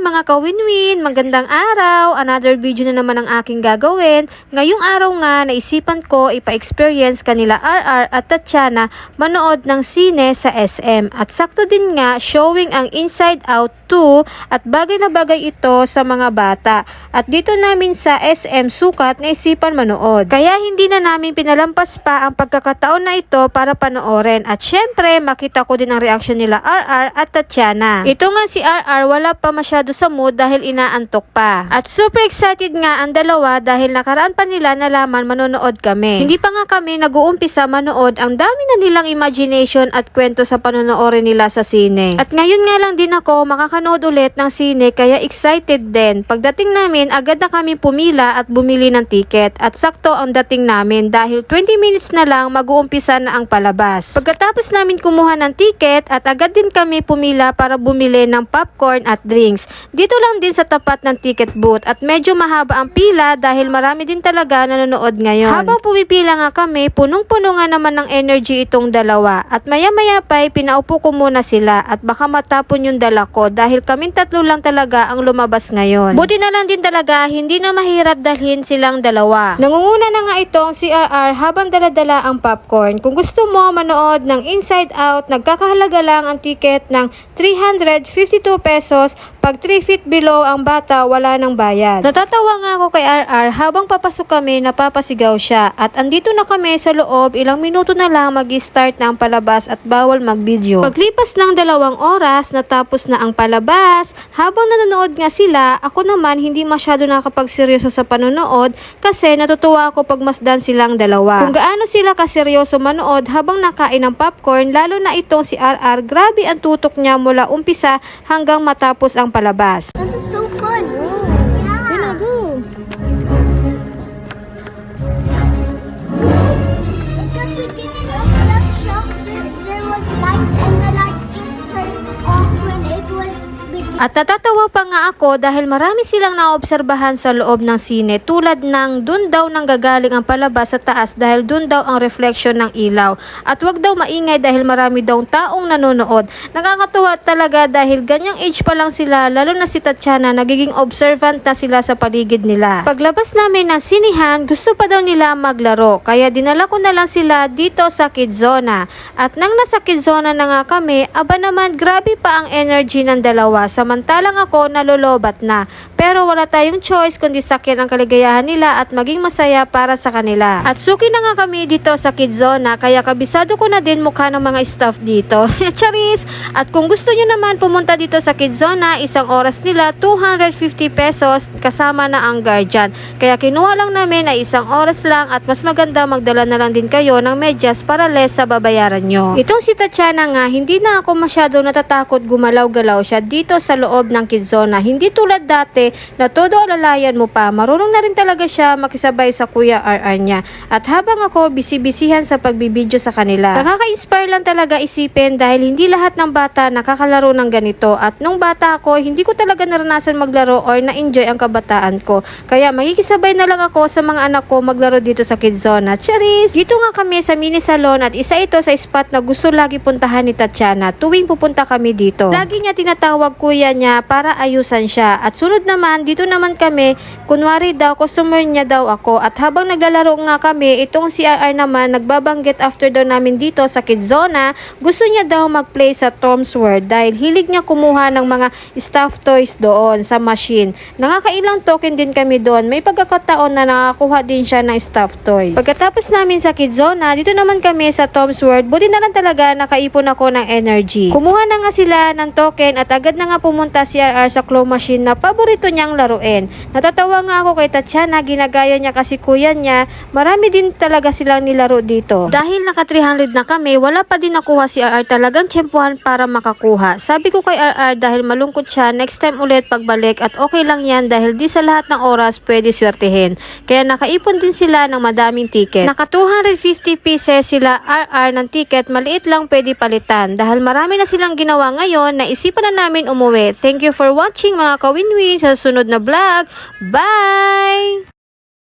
mga kawinwin, magandang araw. Another video na naman ang aking gagawin. Ngayong araw nga, naisipan ko ipa-experience kanila RR at Tatiana manood ng sine sa SM. At sakto din nga, showing ang Inside Out 2 at bagay na bagay ito sa mga bata. At dito namin sa SM Sukat, naisipan manood. Kaya hindi na namin pinalampas pa ang pagkakataon na ito para panoorin. At syempre, makita ko din ang reaksyon nila RR at Tatiana. Ito nga si RR, wala pa masyado sa mood dahil inaantok pa. At super excited nga ang dalawa dahil nakaraan pa nila nalaman manonood kami. Hindi pa nga kami nag-uumpisa manood, ang dami na nilang imagination at kwento sa panonoorin nila sa sine. At ngayon nga lang din ako makakanood ulit ng sine kaya excited din. Pagdating namin, agad na kami pumila at bumili ng ticket. At sakto ang dating namin dahil 20 minutes na lang mag-uumpisa na ang palabas. Pagkatapos namin kumuha ng ticket at agad din kami pumila para bumili ng popcorn at drinks. Dito lang din sa tapat ng ticket booth at medyo mahaba ang pila dahil marami din talaga nanonood ngayon. Habang pumipila nga kami, punong-puno nga naman ng energy itong dalawa. At maya-maya pa pinaupo ko muna sila at baka matapon yung dala ko dahil kaming tatlo lang talaga ang lumabas ngayon. Buti na lang din talaga, hindi na mahirap dalhin silang dalawa. Nangunguna na nga itong si RR habang daladala ang popcorn. Kung gusto mo manood ng Inside Out, nagkakahalaga lang ang ticket ng 352 pesos. Pag 3 feet below ang bata, wala nang bayad. Natatawa nga ako kay RR habang papasok kami, napapasigaw siya. At andito na kami sa loob, ilang minuto na lang mag-start na ang palabas at bawal mag-video. Paglipas ng 2 oras, natapos na ang palabas. Habang nanonood nga sila, ako naman hindi masyado nakapagseryoso sa panonood kasi natutuwa ako pag masdan silang dalawa. Kung gaano sila kaseryoso manood habang nakain ng popcorn, lalo na itong si RR, grabe ang tutok niya mula umpisa hanggang matapos ang palabas. This is so fun. Yeah. Go. At the beginning of the show, there was lights and the lights just turned off when it was beginning. At natatawa pa nga ako dahil marami silang naobserbahan sa loob ng sine tulad ng dun daw nang gagaling ang palabas sa taas dahil dun daw ang reflection ng ilaw. At wag daw maingay dahil marami daw taong nanonood. Nakakatuwa talaga dahil ganyang age pa lang sila, lalo na si Tatiana, nagiging observant na sila sa paligid nila. Paglabas namin ng sinihan, gusto pa daw nila maglaro kaya dinala ko na lang sila dito sa Kidzona. At nang nasa Kidzona na nga kami, aba naman grabe pa ang energy ng dalawa. Samantalang ako nalolobat na. Pero wala tayong choice kundi sakyan ang kaligayahan nila at maging masaya para sa kanila. At suki na nga kami dito sa Kidzona kaya kabisado ko na din mukha ng mga staff dito. Charis! At kung gusto nyo naman pumunta dito sa Kidzona, isang oras nila 250 pesos kasama na ang guardian. Kaya kinuha lang namin ay isang oras lang at mas maganda magdala na lang din kayo ng medyas para less sa babayaran nyo. Itong si Tatiana nga, hindi na ako masyado natatakot gumalaw-galaw siya dito sa loob ng Kidzona. Hindi tulad dati na todo alalayan mo pa. Marunong na rin talaga siya makisabay sa Kuya RR niya. At habang ako bisibisihan sa pagbibideo sa kanila, nakaka-inspire lang talaga isipin dahil hindi lahat ng bata nakakalaro ng ganito. At nung bata ako, hindi ko talaga naranasan maglaro or na-enjoy ang kabataan ko. Kaya makikisabay na lang ako sa mga anak ko maglaro dito sa Kidzona. Charis! Dito nga kami sa mini salon at isa ito sa spot na gusto lagi puntahan ni Tatiana tuwing pupunta kami dito. Lagi niya tinatawag kuya niya para ayusan siya. At sunod naman, dito naman kami, kunwari daw, customer niya daw ako. At habang naglalaro nga kami, itong si RR naman, nagbabanggit after daw namin dito sa Kidzona, gusto niya daw mag-play sa Tom's World dahil hilig niya kumuha ng mga stuffed toys doon sa machine. Nakakailang token din kami doon. May pagkakataon na nakakuha din siya ng stuffed toys. Pagkatapos namin sa Kidzona, dito naman kami sa Tom's World. Buti na lang talaga nakaipon ako ng energy. Kumuha na nga sila ng token at agad na nga pumunta si RR sa claw machine na paborito niyang laruin. Natatawa nga ako kay Tatiana, ginagaya niya kasi kuya niya. Marami din talaga silang nilaro dito. Dahil naka 300 na kami, wala pa din nakuha si RR, talagang tsempuhan para makakuha. Sabi ko kay RR dahil malungkot siya, next time ulit pagbalik at okay lang yan dahil di sa lahat ng oras pwede swertehin. Kaya nakaipon din sila ng madaming ticket. Naka 250 pieces sila RR ng ticket, maliit lang pwede palitan. Dahil marami na silang ginawa ngayon, naisipan na namin umuwi. Thank you for watching mga kawinwin sa susunod na vlog. Bye!